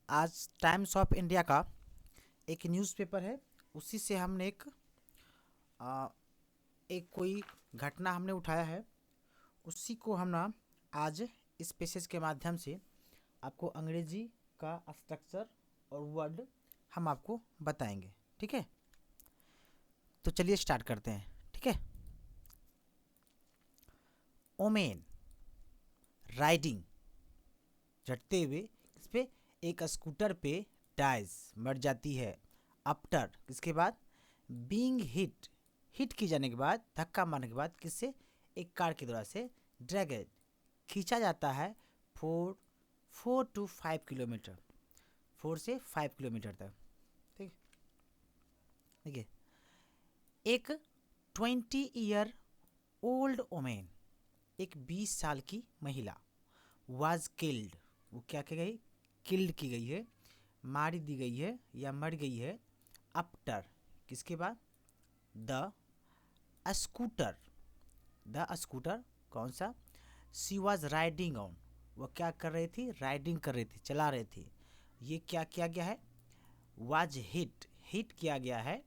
आज times of India का एक न्यूज़पेपर है, उसी से हमने आ, एक कोई घटना हमने उठाया है, उसी को हम ना आज इस पैसेज के माध्यम से आपको अंग्रेजी का स्ट्रक्चर और वर्ड हम आपको बताएंगे। ठीक है, तो चलिए स्टार्ट करते हैं। ठीक है। ओमेन राइडिंग, चढ़ते हुए इस पे एक स्कूटर पे डाइज मर जाती है। आफ्टर इसके बाद बीइंग हिट, हिट की जाने के बाद, धक्का मारने के बाद किससे, एक कार के द्वारा से ड्रैगेड खींचा जाता है 4 to 5 किलोमीटर, 4 से 5 किलोमीटर तक। ठीक, देखिए एक 20 ईयर ओल्ड वोमेन, एक 20 साल की महिला, वाज किल्ड, वो क्या की गई, किल्ड की गई है, मारी दी गई है या मर गई है। आफ्टर किसके बाद, द स्कूटर, द स्कूटर कौन सा, शी वॉज राइडिंग ऑन, वो क्या कर रही थी, राइडिंग कर रही थी, चला रहे थे। ये क्या किया गया है, वाज हिट, हिट किया गया है।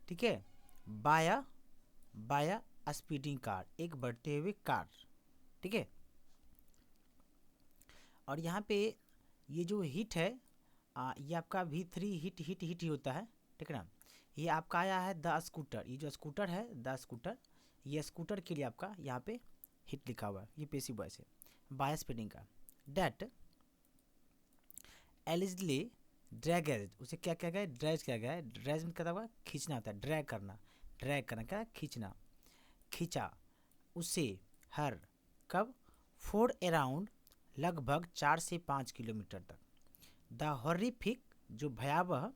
ठीक है, बाया, बाया स्पीडिंग कार, एक बढ़ते हुए कार। ठीक है, और यहाँ पे ये जो हिट है, ये आपका V3 हिट हिट हिट ही होता है। ठीक है ना, ये आपका आया है द स्कूटर, ये जो स्कूटर है द स्कूटर, ये स्कूटर के लिए आपका यहाँ पे हिट लिखा हुआ है, ये पेसिव वॉइस है, बाय स्पीडिंग का। डेट एलिजली ड्रैगेज, उसे क्या किया गया है, ड्रैज किया गया है। ड्रैज में क्या होगा, खींचना होता है, ड्रैग करना, ड्रैग करना क्या है, खींचना, खींचा उसे, हर, कब, फोर अराउंड, लगभग 4 से 5 किलोमीटर तक। द हॉरिफिक, जो भयावह,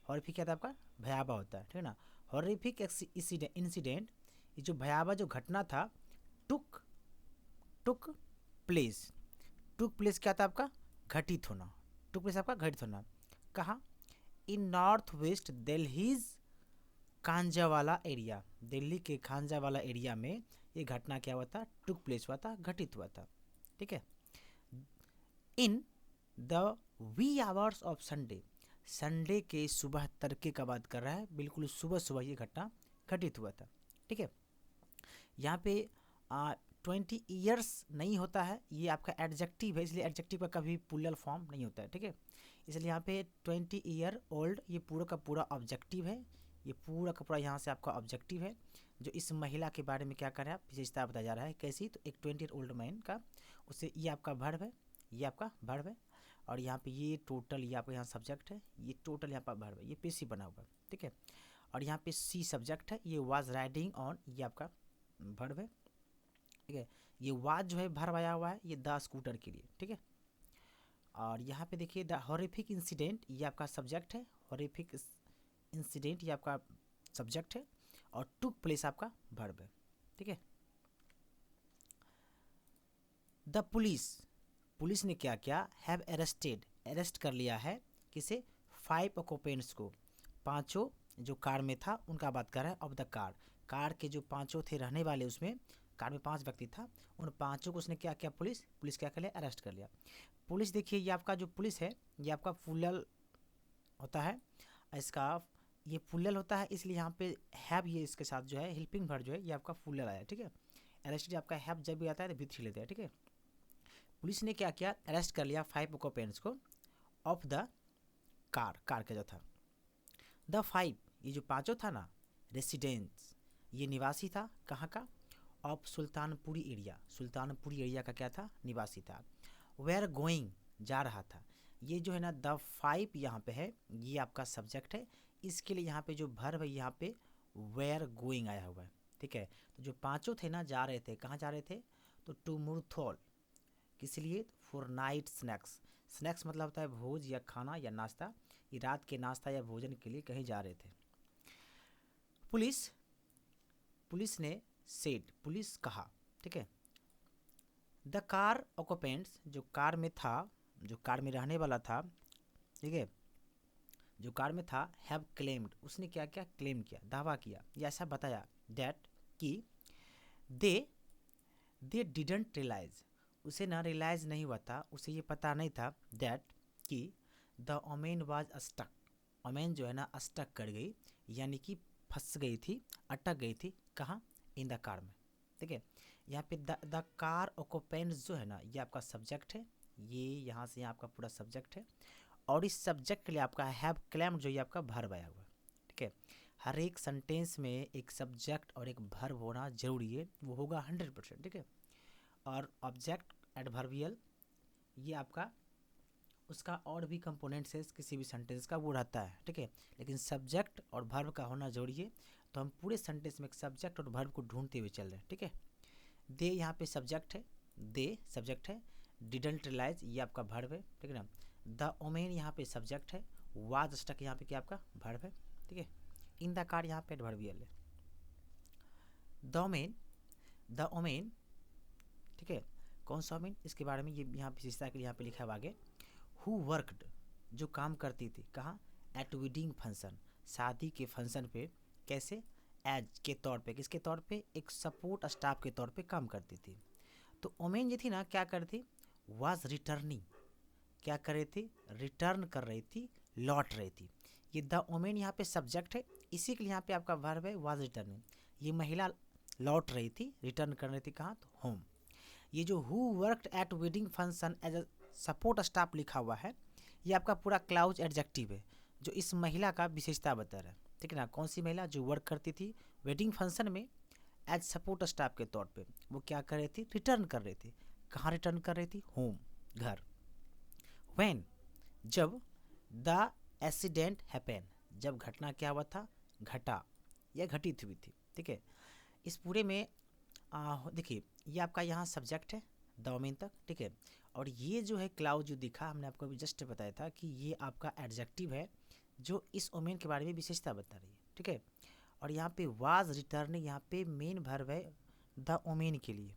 हॉरिफिक क्या था आपका, भयावह होता है। ठीक है ना, हॉरिफिक इंसिडेंट, ये जो भयावह जो घटना था, टुक टुक प्लेस, टुक प्लेस क्या था आपका, घटित होना, टुक प्लेस आपका घटित होना। कहाँ, in north west Delhi's Kanjhawala area, Delhi के खांजावाला एरिया में ये घटना क्या हुआ था, टुक प्लेस हुआ था, घटित हुआ था। ठीक है, in the wee hours of Sunday, Sunday के सुबह तड़के का बात कर रहा है, बिल्कुल सुबह सुबह ये घटना घटित हुआ था। ठीक है, यहाँ पे 20 ईयर्स नहीं होता है, ये आपका एडजेक्टिव है, इसलिए एडजेक्टिव का कभी प्लूरल फॉर्म नहीं होता है। ठीक है, इसलिए यहाँ पे 20 ईयर ओल्ड, ये पूरा का पूरा ऑब्जेक्टिव है, ये पूरा का पूरा यहाँ से आपका ऑब्जेक्टिव है, जो इस महिला के बारे में क्या कर रहा है, विशेषता बताया जा रहा है कैसी, तो एक 20 ईयर ओल्ड मैन का, उससे ये आपका वर्ब है, ये आपका वर्ब है, और यहाँ पे ये टोटल, ये आपका यहाँ सब्जेक्ट है, ये टोटल यहाँ पर वर्ब है, ये पेशी बना हुआ है। ठीक है, और यहाँ पे सी सब्जेक्ट है, ये वाज राइडिंग ऑन, ये आपका वर्ब है। ठीक है, ये वाज जो है वर्ब आया हुआ है, ये द स्कूटर के लिए। ठीक है, और यहाँ पे देखिए द हॉरिफिक इंसिडेंट, ये आपका सब्जेक्ट है, हॉरिफिक इंसिडेंट ये आपका सब्जेक्ट है, और टुक प्लेस आपका वर्ब है। ठीक है, द पुलिस, पुलिस ने क्या किया, हैव अरेस्टेड, अरेस्ट कर लिया है, किसे, 5 ऑक्यूपेंट्स को, पांचों जो कार में था उनका बात कर रहा है, ऑफ द कार, कार के जो पांचों थे रहने वाले, उसमें कार में 5 व्यक्ति था, उन पांचों को उसने क्या किया, पुलिस, पुलिस क्या कर लिया, अरेस्ट कर लिया। पुलिस देखिए, ये आपका जो पुलिस है, ये आपका प्लूरल होता है, इसका ये प्लूरल होता है, इसलिए यहाँ पे हैव, ये इसके साथ जो है हेल्पिंग वर्ब जो है, ये आपका प्लूरल आया। ठीक है, अरेस्टेड आपका हैव जब भी आता है तो V3 लेते हैं। ठीक है, पुलिस ने क्या किया, अरेस्ट कर लिया 5 ऑक्यूपेंट्स को ऑफ द कार, कार का जो था। द 5, ये जो पांचों था ना, रेसिडेंट्स, ये निवासी था, कहाँ का, of Sultanpuri area, Sultanpuri area का क्या था, निवासी था। वेयर गोइंग, जा रहा था, ये जो है ना द 5 यहाँ पे है, ये आपका सब्जेक्ट है, इसके लिए यहाँ पे जो वर्ब है, यहाँ पे वेयर गोइंग आया हुआ है। ठीक है, तो जो पांचों थे ना, जा रहे थे, कहाँ जा रहे थे, तो टू मुरथोल, किस लिए, फॉर नाइट स्नैक्स, स्नैक्स मतलब होता है भोज या खाना या नाश्ता, ये रात के नाश्ता या भोजन के लिए कहीं जा रहे थे। पुलिस, पुलिस ने सेड, पुलिस कहा। ठीक है, द कार ऑक्यूपेंट्स, जो कार में था, जो कार में रहने वाला था, ठीक है, जो कार में था, हैव क्लेम्ड, उसने क्या किया, क्लेम किया, दावा किया, या ऐसा बताया, दैट कि दे दे डिडंट रियलाइज, उसे ना रियलाइज नहीं हुआ था, उसे ये पता नहीं था, दैट कि the woman was stuck, woman जो है ना स्टक कर गई, यानी कि फंस गई थी, अटक गई थी। कहाँ? इन द कार में। ठीक है, यहाँ पे द कार ऑक्यूपेंट्स जो है ना ये आपका सब्जेक्ट है, ये यहाँ से यहाँ आपका पूरा सब्जेक्ट है, और इस सब्जेक्ट के लिए आपका हैव क्लेम्ड जो ये आपका वर्ब आया हुआ है। ठीक है, हर एक सेंटेंस में एक सब्जेक्ट और एक वर्ब होना जरूरी है, वो होगा 100%। ठीक है, और ऑब्जेक्ट एडवर्बियल ये आपका उसका और भी कंपोनेंट्स है किसी भी सेंटेंस का वो रहता है। ठीक है, लेकिन सब्जेक्ट और वर्ब का होना जरूरी है, तो हम पूरे सेंटेंस में एक सब्जेक्ट और वर्ब को ढूंढते हुए चल रहे हैं। ठीक है, दे यहाँ पे सब्जेक्ट है, दे सब्जेक्ट है, डिडंट रियलाइज ये आपका वर्ब है। ठीक है ना, द ओमेन यहाँ पे सब्जेक्ट है, वाज स्टक यहाँ पे क्या आपका वर्ब है। ठीक है, इन द कार यहाँ पे एडवर्बियल है। द ओमेन ठीक है, कौन सा ओमेन, इसके बारे में ये यहाँ विशेषता के लिए यहाँ पे लिखा हुआ आगे, हु वर्कड जो काम करती थी, कहाँ? एट वेडिंग फंक्शन, शादी के फंक्शन पे, कैसे? एज के तौर पे, किसके तौर पे? एक सपोर्ट स्टाफ के तौर पे काम करती थी। तो ओमेन जो थी ना क्या कर रही थी? वाज रिटर्निंग, क्या कर रही थी? रिटर्न कर रही थी, लौट रही थी। ये द ओमेन यहाँ पे सब्जेक्ट है, इसी के लिए यहाँ पे आपका वर्ब है वाज रिटर्निंग। ये महिला लौट रही थी, रिटर्न कर रही थी, कहाँ? तो होम। ये जो who worked at wedding function as a support staff लिखा हुआ है, ये आपका पूरा क्लाउज एडजेक्टिव है जो इस महिला का विशेषता बता रहा है। ठीक है ना, कौन सी महिला? जो वर्क करती थी वेडिंग फंक्शन में एज सपोर्ट स्टाफ के तौर पे, वो क्या कर रही थी? रिटर्न कर रही थी। कहाँ रिटर्न कर रही थी? होम, घर। व्हेन जब, द एक्सीडेंट हैपन जब घटना क्या हुआ था? घटा या घटित हुई थी। ठीक है, इस पूरे में देखिए ये आपका यहाँ सब्जेक्ट है द ओमेन तक। ठीक है, और ये जो है क्लाउज जो दिखा हमने आपको अभी जस्ट बताया था कि ये आपका एडजेक्टिव है जो इस ओमेन के बारे में विशेषता बता रही है। ठीक है, और यहाँ पे वाज रिटर्निंग यहाँ पे मेन वर्ब है द ओमेन के लिए,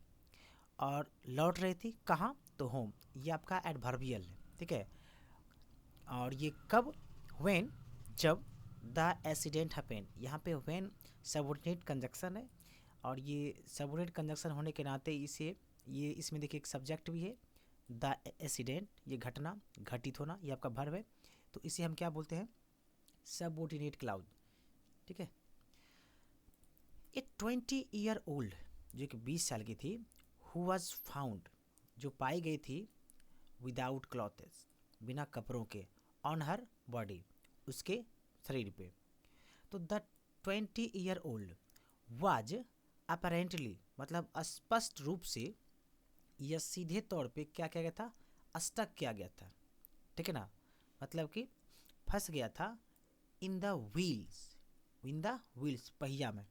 और लौट रही थी कहाँ? तो होम, ये आपका एडवर्बियल है। ठीक है, और ये कब? व्हेन जब, द एक्सीडेंट हैपेन, यहाँ पे व्हेन सबऑर्डिनेट कंजक्शन है, और ये सबऑर्डिनेट कंजक्शन होने के नाते इसे ये इसमें देखिए एक सब्जेक्ट भी है द एक्सीडेंट, ये घटना, घटित होना, ये आपका वर्ब है, तो इसे हम क्या बोलते हैं? Subordinate clause. ठीक है, ए 20 ईयर ओल्ड जो कि 20 साल की थी, हु वाज फाउंड जो पाई गई थी, विदाउट क्लॉथेस बिना कपड़ों के, ऑन हर बॉडी उसके शरीर पे। तो the 20 year old was apparently मतलब स्पष्ट रूप से या सीधे तौर पे क्या किया गया था? स्टक किया गया था। ठीक है ना, मतलब कि फंस गया था in the wheels, in the wheels पहिया में,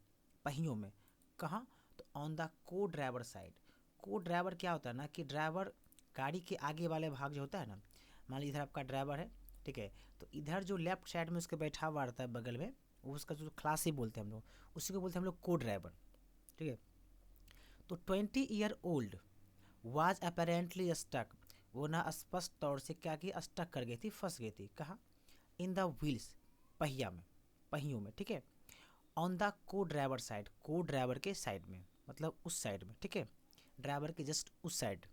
पहियों में। कहाँ? तो ऑन द को ड्राइवर साइड। को ड्राइवर क्या होता है ना कि ड्राइवर गाड़ी के आगे वाले भाग जो होता है ना, मान लीजिए इधर आपका ड्राइवर है। ठीक है, तो इधर जो लेफ्ट साइड में उसके बैठा हुआ रहता है बगल में, वो उसका जो खलासी बोलते हैं हम लोग, उसी को बोलते हैं हम लोग को ड्राइवर। ठीक है, तो 20 year old was apparently stuck, वो ना स्पष्ट तौर से क्या की स्टक कर गई थी, फंस गई थी। कहाँ? इन द व्हील्स पहिया में, पहियों में। ठीक है, ऑन द को ड्राइवर साइड, को ड्राइवर के साइड में मतलब उस साइड में। ठीक है, ड्राइवर के जस्ट उस साइड।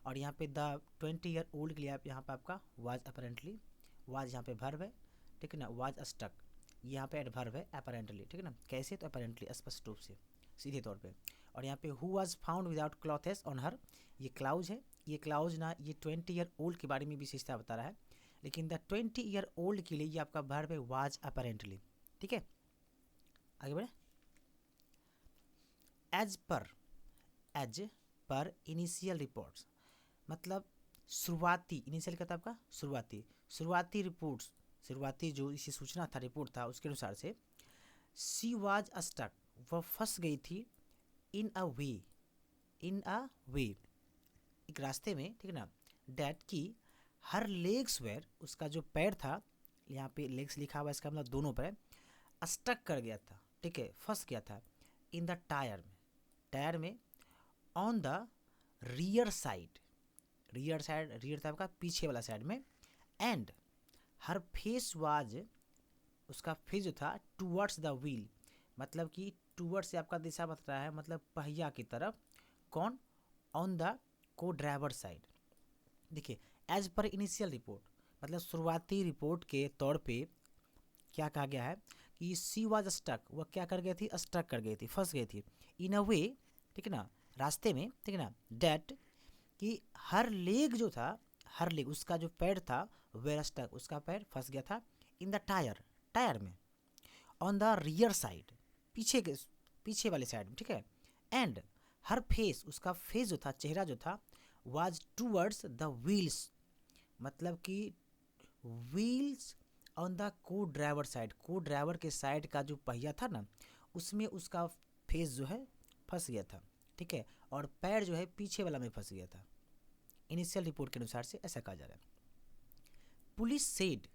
और यहाँ पे द 20 ईयर ओल्ड के लिए आप यहाँ पे आपका वाज अपेरेंटली, वाज यहाँ पे वर्ब है। ठीक है ना, वाज स्टक यहाँ पे एडवर्ब है अपेरेंटली। ठीक है ना, कैसे? तो अपेरेंटली स्पष्ट रूप से, सीधे तौर पे। और यहाँ पे who was found without clothes on her, ये क्लाउज है। ये क्लाउज ना ये 20 ईयर ओल्ड के बारे में विशेषता बता रहा है, लेकिन द 20 ईयर ओल्ड के लिए ये आपका वर्ब है वाज अपेरेंटली। ठीक है, आगे बढ़े। As per, as per initial reports मतलब शुरुआती, इनिशियल का था आपका शुरुआती, शुरुआती रिपोर्ट्स, शुरुआती जो इसी सूचना था, रिपोर्ट था, उसके अनुसार से सी वाज स्टक, वह फंस गई थी इन अ वे, इन अ वे एक रास्ते में। ठीक है ना, डैट की हर लेग्स वेयर, उसका जो पैर था, यहाँ पे लेग्स लिखा हुआ है, इसका मतलब दोनों पैर, स्टक कर गया था। ठीक है, फंस गया था इन द टायर में, टायर में, on the rear side, rear side, rear था आपका पीछे वाला साइड में, एंड हर फेस वाज, उसका फेस जो था टूवर्ड्स द व्हील, मतलब कि टूवर्ड्स से आपका दिशा बता रहा है, मतलब पहिया की तरफ। कौन? ऑन द को ड्राइवर साइड। देखिए एज पर इनिशियल रिपोर्ट मतलब शुरुआती रिपोर्ट के तौर पे क्या कहा गया है कि सी वाज स्टक, वह क्या कर गई थी, स्टक कर गई थी, फंस गई थी, इन अ वे, ठीक है ना, रास्ते में, ठीक है ना, डेट कि हर लेग जो था, हर लेग उसका जो पैर था वेयर स्टक, उसका पैर फंस गया था इन द टायर, टायर में, ऑन द रियर साइड, पीछे के, पीछे वाले साइड में, ठीक है। एंड हर फेस, उसका फेस जो था, चेहरा जो था, वाज टूवर्ड्स द व्हील्स, मतलब कि व्हील्स ऑन द को ड्राइवर साइड, को ड्राइवर के साइड का जो पहिया था ना, उसमें उसका फेस जो है फंस गया था, ठीक है, और पैर जो है पीछे वाला में फंस गया था। इनिशियल रिपोर्ट के अनुसार से ऐसा कहा जा रहा है। पुलिस सेड,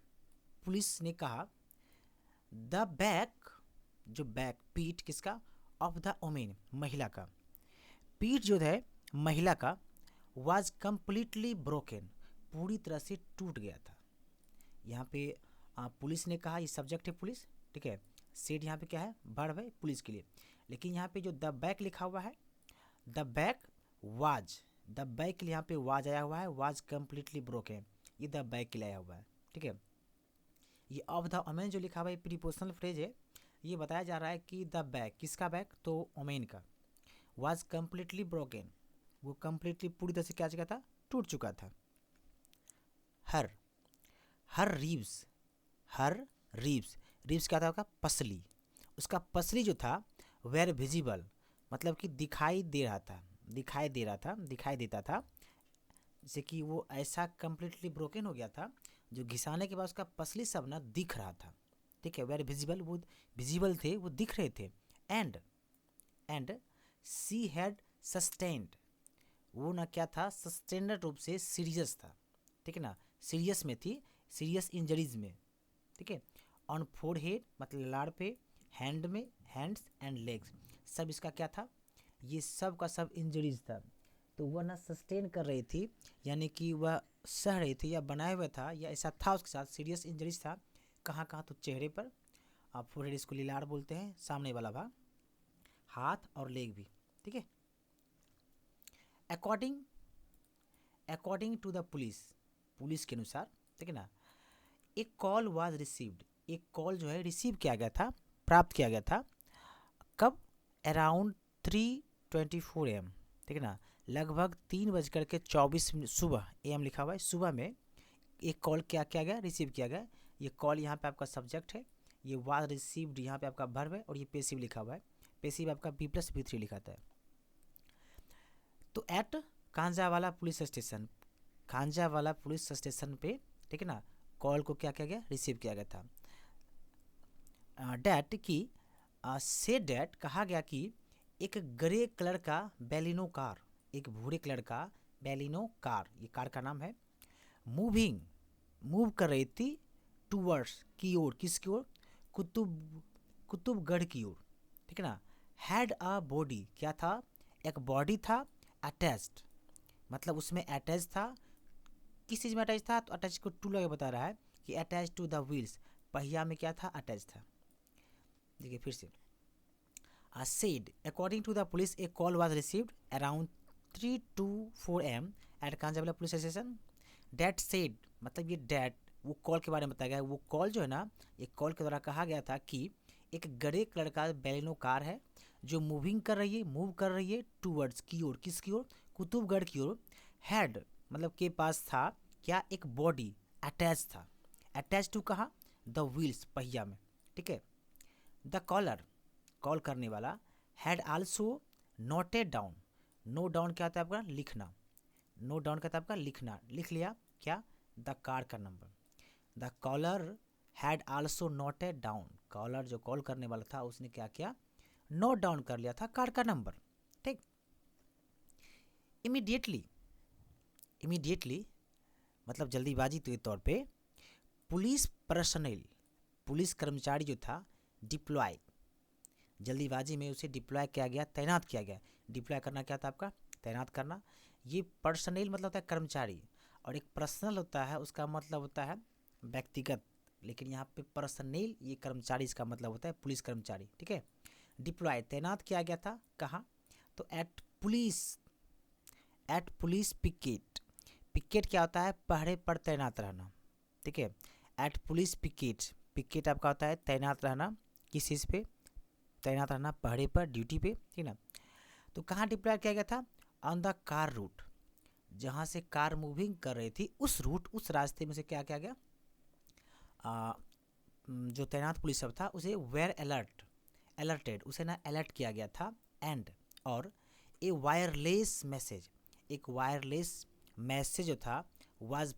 पुलिस ने कहा द बैक, जो बैक, पीठ किसका, ऑफ द वोमेन, महिला का, पीठ जो है महिला का, वाज कम्प्लीटली ब्रोकन, पूरी तरह से टूट गया था। यहाँ पे पुलिस ने कहा, ये सब्जेक्ट है पुलिस, ठीक है, सेड यहाँ पे क्या है, वर्ब है पुलिस के लिए, लेकिन यहाँ पे जो द बैक लिखा हुआ है, the back was, the back के लिए यहाँ पे वाज आया हुआ है, वाज कम्प्लीटली ब्रोकन, ये द बैक के लिए आया हुआ है, ठीक है। ये ऑफ द वोमेन जो लिखा हुआ है प्रीपोजिशनल फ्रेज है, ये बताया जा रहा है कि द बैक, किसका बैक, तो वोमेन का, वाज कम्प्लीटली ब्रोकन, वो कम्प्लीटली पूरी तरह से क्या चुका था, टूट चुका था। हर, हर रीव्स, हर रीव्स, रीव्स क्या था आपका, पसली, उसका पसली जो था वेर विजिबल, मतलब कि दिखाई दे रहा था, दिखाई दे रहा था, दिखाई देता था, जैसे कि वो ऐसा कम्प्लीटली ब्रोकन हो गया था, जो घिसाने के बाद उसका पसली सब ना दिख रहा था, ठीक है, वेर विजिबल, वो विजिबल थे, वो दिख रहे थे। And, and she had sustained, वो ना क्या था, सस्टेन्ड रूप से सीरियस था, ठीक है ना, सीरियस में थी, सीरियस इंजरीज में, ठीक है। ऑन फोरहेड मतलब लाड़ पे, हैंड में, हैंड्स एंड लेग्स, सब इसका क्या था, ये सब का सब इंजरीज था, तो वह ना सस्टेन कर रही थी, यानी कि वह सह रही थी या बनाए हुए था या ऐसा था उसके साथ, सीरियस इंजरीज था, कहाँ कहाँ, तो चेहरे पर, आप फोरहेड इसको लिलाड़ बोलते हैं, सामने वाला भाग, हाथ और लेग भी, ठीक है। According, according to the police, police के अनुसार, ठीक है ना, एक कॉल वाज रिसीव्ड, एक कॉल जो है रिसीव किया गया था, प्राप्त किया गया था, कब, अराउंड 3:24 AM, ठीक है ना, लगभग 3:24 सुबह, AM लिखा हुआ है, सुबह में एक कॉल क्या किया गया, रिसीव किया गया। ये कॉल यहाँ पे आपका सब्जेक्ट है, ये वाज रिसीव्ड यहाँ पे आपका वर्ब है, और ये पेसिव लिखा हुआ है, पेसिव आपका B+B3 लिखाता है। तो at Kanjhawala police station, Kanjhawala police station पे, ठीक है ना, कॉल को क्या किया गया, रिसीव किया गया था। डैट की, से डैट कहा गया कि एक ग्रे कलर का बैलिनो कार, एक भूरे कलर का बैलिनो कार, ये कार का नाम है, मूविंग, मूव कर रही थी, टूवर्ड्स की ओर, किसकी ओर, कुतुबगढ़ की ओर, ठीक है ना। हैड अ बॉडी, क्या था, एक बॉडी था, अटैच्ड, मतलब उसमें अटैच था, किस चीज़ में अटैच था, तो अटैच को टू लगा बता रहा है कि अटैच टू द व्हील्स, पहिया में क्या था, अटैच था। देखिए फिर से, said according to the police a call was received around 3 to 4 AM at Kanjhawala police station, that said, मतलब ये that वो कॉल के बारे में बताया गया है, वो कॉल जो है ना, एक कॉल के द्वारा कहा गया था कि एक ग्रे कलर का बैलिनो कार है जो मूविंग कर रही है, मूव कर रही है टूवर्ड्स की ओर, किसकी ओर, कुतुबगढ़ की ओर, हैड मतलब के पास था क्या, एक बॉडी, अटैच था, अटैच टू कहाँ, द व्हील्स, पहिया में, ठीक है। द कॉलर, कॉल करने वाला, had also noted down, note down क्या होता है आपका, लिखना, नोट डाउन क्या था आपका, लिखना, लिख लिया क्या, द कार का number, the caller had also noted down, caller जो कॉल करने वाला था उसने क्या किया, नोट डाउन कर लिया था कार का नंबर, ठीक। इमीडिएटली, इमीडिएटली मतलब जल्दीबाजी के तौर पे, पुलिस पर्सनल, पुलिस कर्मचारी जो था, डिप्लॉय, जल्दीबाजी में उसे डिप्लॉय किया गया, तैनात किया गया, डिप्लॉय करना क्या था आपका, तैनात करना, ये पर्सनल मतलब होता है कर्मचारी, और एक पर्सनल होता है उसका मतलब होता है व्यक्तिगत, लेकिन यहाँ पे पर्सनल ये कर्मचारी इसका मतलब होता है पुलिस कर्मचारी, ठीक है। डिप्लॉय तैनात किया गया था, कहाँ, तो at police, at police picket, picket क्या होता है, पहरे पर तैनात रहना, ठीक है। एट पुलिस पिकेट, पिकेट आपका होता है तैनात रहना, किस चीज़ पे तैनात रहना, पहरे पर, ड्यूटी पे, ठीक ना। तो कहाँ डिप्लॉय किया गया था? ऑन द कार रूट, जहाँ से कार मूविंग कर रही थी उस रूट, उस रास्ते में से क्या किया गया, जो तैनात पुलिस सब था उसे वेयर अलर्टेड, उसे ना अलर्ट किया गया था। एंड और ए वायरलेस मैसेज, एक वायरलेस मैसेज जो था वाज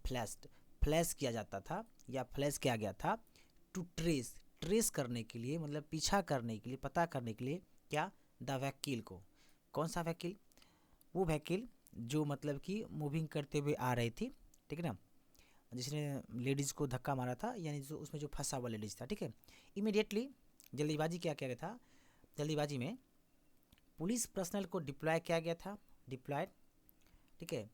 फ्लैश किया जाता था या फ्लैश किया गया था टू ट्रेस करने के लिए, मतलब पीछा करने के लिए, पता करने के लिए, क्या, द वकील को। कौन सा वकील? वो वकील जो मतलब कि मूविंग करते हुए आ रही थी, ठीक है ना, जिसने लेडीज़ को धक्का मारा था, यानी जो उसमें जो फंसा हुआ लेडीज़ था, ठीक है। इमीडिएटली जल्दीबाजी क्या किया गया था, जल्दीबाजी में पुलिस पर्सनल को डिप्लॉय किया गया था, डिप्लॉयड, ठीक है।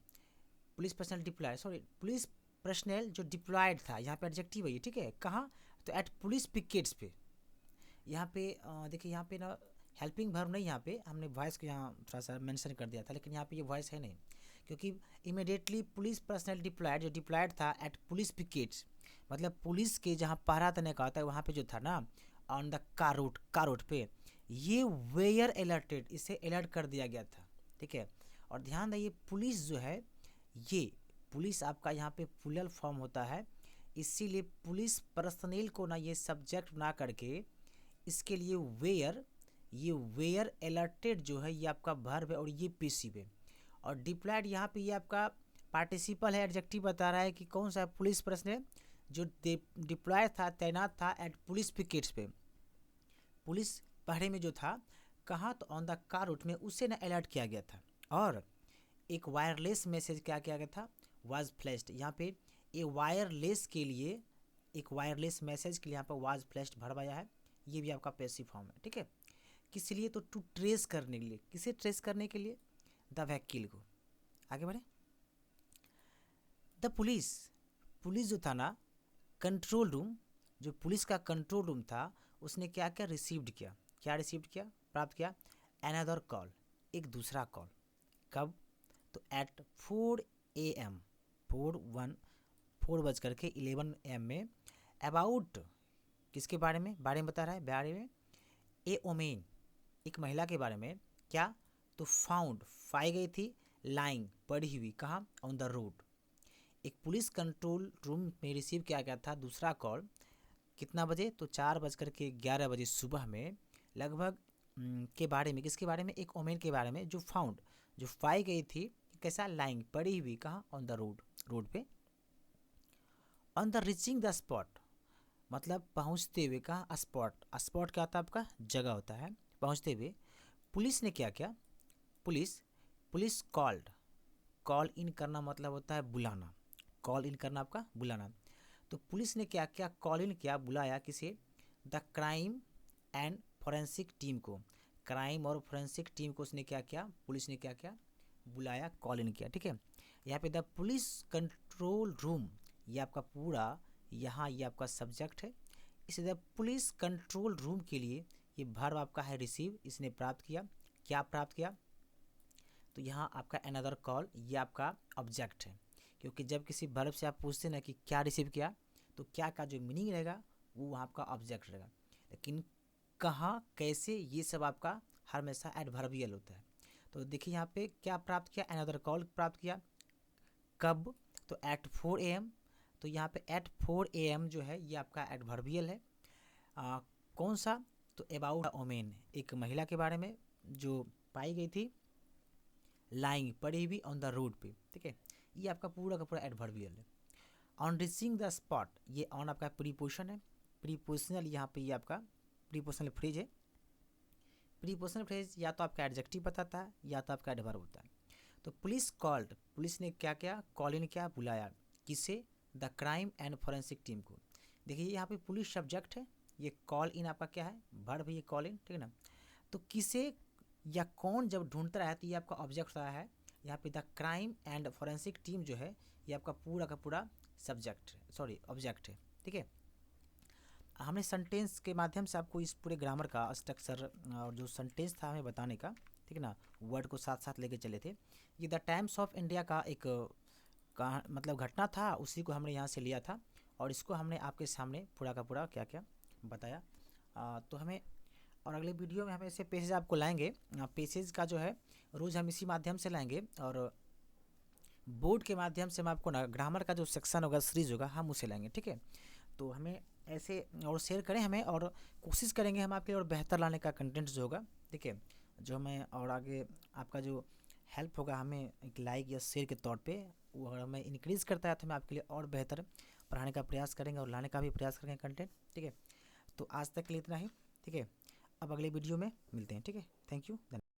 Police personal deploy, sorry, police personal जो डिप्लॉयड था, यहाँ पे एडजेक्टिव है ये, ठीक है। कहाँ? तो एट पुलिस पिकेट्स पे, यहाँ पे देखिए, यहाँ पे ना हेल्पिंग वर्ब नहीं, यहाँ पे हमने वॉइस को यहाँ थोड़ा सा मेंशन कर दिया था, लेकिन यहाँ पे ये वॉइस है नहीं, क्योंकि इमीडिएटली पुलिस पर्सनल डिप्लॉयड, जो डिप्लॉयड था एट पुलिस पिकेट्स, मतलब पुलिस के जहाँ पहरा देने का होता है वहाँ पे जो था ना, ऑन द कार रूट पे, ये वेयर अलर्टेड, इसे अलर्ट कर दिया गया था, ठीक है। और ध्यान रखिए पुलिस जो है, ये पुलिस आपका यहाँ पे प्लूरल फॉर्म होता है, इसीलिए पुलिस पर्सनल को ना ये सब्जेक्ट बना करके इसके लिए ये वेयर अलर्टेड जो है ये आपका वर्ब है और ये पेसिव है। और डिप्लॉयड यहाँ पे ये आपका पार्टिसिपल है, एडजेक्टिव बता रहा है कि कौन सा है, पुलिस पर्सनल जो डिप्लॉय था, तैनात था एट पुलिस पिकेट्स पे, पुलिस पहरे में जो था, कहाँ? तो ऑन द कार रूट में, उसे ना अलर्ट किया गया था। और एक वायरलेस मैसेज क्या किया गया था, वाज फ्लैश्ड, यहाँ पे ए वायरलेस के लिए, एक वायरलेस मैसेज के लिए यहाँ पर वाज फ्लैश्ड वर्ब आया है, ये भी आपका पैसिव फॉर्म है, ठीक है। किस लिए? तो टू ट्रेस करने के लिए, किसे ट्रेस करने के लिए? द वकील को। आगे बढ़े। द पुलिस जो था ना, कंट्रोल रूम, जो पुलिस का कंट्रोल रूम था, उसने क्या क्या रिसीव्ड किया, क्या रिसीव्ड किया, प्राप्त किया, अनदर कॉल, एक दूसरा कॉल। कब? तो एट 4 AM, 4 बज करके 11 AM में, अबाउट, किसके बारे में बता रहा है, बारे में, ए ओमेन, एक महिला के बारे में, क्या? तो फाउंड, पाई गई थी, लाइंग, पड़ी हुई, कहाँ? On the road. एक पुलिस कंट्रोल रूम में रिसीव किया गया था दूसरा कॉल, कितना बजे? तो 4:11 बजे सुबह में लगभग, के बारे में, किसके बारे में? एक ओमेन के बारे में जो फाउंड, जो पाई गई थी, कैसा? लाइंग, पड़ी हुई, कहाँ? ऑन द रोड पे। On the reaching the spot, मतलब पहुँचते हुए, कहाँ? स्पॉट क्या होता है आपका? जगह होता है। पहुँचते हुए पुलिस ने क्या किया, पुलिस कॉल इन करना मतलब होता है बुलाना, कॉल इन करना आपका बुलाना। तो पुलिस ने क्या किया, कॉल इन किया, बुलाया, किसे? The crime and forensic team को, क्राइम और फोरेंसिक टीम को उसने क्या किया, पुलिस ने क्या किया, बुलाया, कॉल इन किया, ठीक है। यहाँ पे द पुलिस कंट्रोल रूम, ये आपका पूरा यहाँ ये आपका सब्जेक्ट है, इसे द पुलिस कंट्रोल रूम के लिए ये वर्ब आपका है रिसीव, इसने प्राप्त किया, क्या प्राप्त किया? तो यहाँ आपका अनदर कॉल, ये आपका ऑब्जेक्ट है, क्योंकि जब किसी वर्ब से आप पूछते ना कि क्या रिसीव किया, तो क्या का जो मीनिंग रहेगा वो वहाँ आपका ऑब्जेक्ट रहेगा, लेकिन कहाँ, कैसे, ये सब आपका हमेशा एडवर्बियल होता है। तो देखिए यहाँ पे क्या प्राप्त किया, अनदर कॉल प्राप्त किया, कब? तो एट 4 AM, तो यहाँ पे एट 4 AM जो है ये आपका एडवर्बियल है। कौन सा? तो अबाउट ओमेन, एक महिला के बारे में जो पाई गई थी लाइंग, पड़ी हुई, ऑन द रोड पे, ठीक है। ये आपका पूरा का पूरा एडवर्बियल है। ऑन रीचिंग द स्पॉट, ये ऑन आपका प्रीपोजिशन है, प्रीपोजिशनल, यहाँ पे ये आपका प्रीपोजिशनल फ्रेज है। प्रीपोजिशनल फ्रेज या तो आपका एडजेक्टिव बताता है या तो आपका एडवर्ब होता है। तो पुलिस कॉल्ड, पुलिस ने क्या किया, कॉल इन किया, बुलाया, किसे? The crime and forensic team को। देखिए यहाँ पे पुलिस सब्जेक्ट है, ये कॉल इन आपका क्या है, वर्ब है, ये कॉल इन, ठीक है ना। तो किसे या कौन जब ढूंढता है तो ये आपका ऑब्जेक्ट रहा है, यहाँ पे the crime and forensic team जो है ये आपका पूरा का पूरा सब्जेक्ट, सॉरी ऑब्जेक्ट है, ठीक है। हमने सेंटेंस के माध्यम से आपको इस पूरे ग्रामर का स्ट्रक्चर और जो सेंटेंस था हमें बताने का, ठीक है ना, वर्ड को साथ साथ लेके चले थे। ये द टाइम्स ऑफ इंडिया का एक मतलब घटना था, उसी को हमने यहाँ से लिया था और इसको हमने आपके सामने पूरा का पूरा क्या क्या बताया। तो हमें और अगले वीडियो में हम ऐसे पेसेज आपको लाएंगे। पेसेज का जो है रोज़ हम इसी माध्यम से लाएंगे, और बोर्ड के माध्यम से हम आपको ना ग्रामर का जो सेक्शन होगा, सीरीज होगा, हम उसे लाएंगे। ठीक है, तो हमें ऐसे और शेयर करें हमें, और कोशिश करेंगे हम आपके लिए और बेहतर लाने का कंटेंट जो होगा। ठीक है, जो हमें और आगे आपका जो हेल्प होगा हमें एक लाइक या शेयर के तौर पे, वो अगर हमें इंक्रीज़ करता है तो हम आपके लिए और बेहतर पढ़ाने का प्रयास करेंगे और लाने का भी प्रयास करेंगे कंटेंट। ठीक है, तो आज तक के लिए इतना ही। ठीक है, अब अगले वीडियो में मिलते हैं। ठीक है, थैंक यू।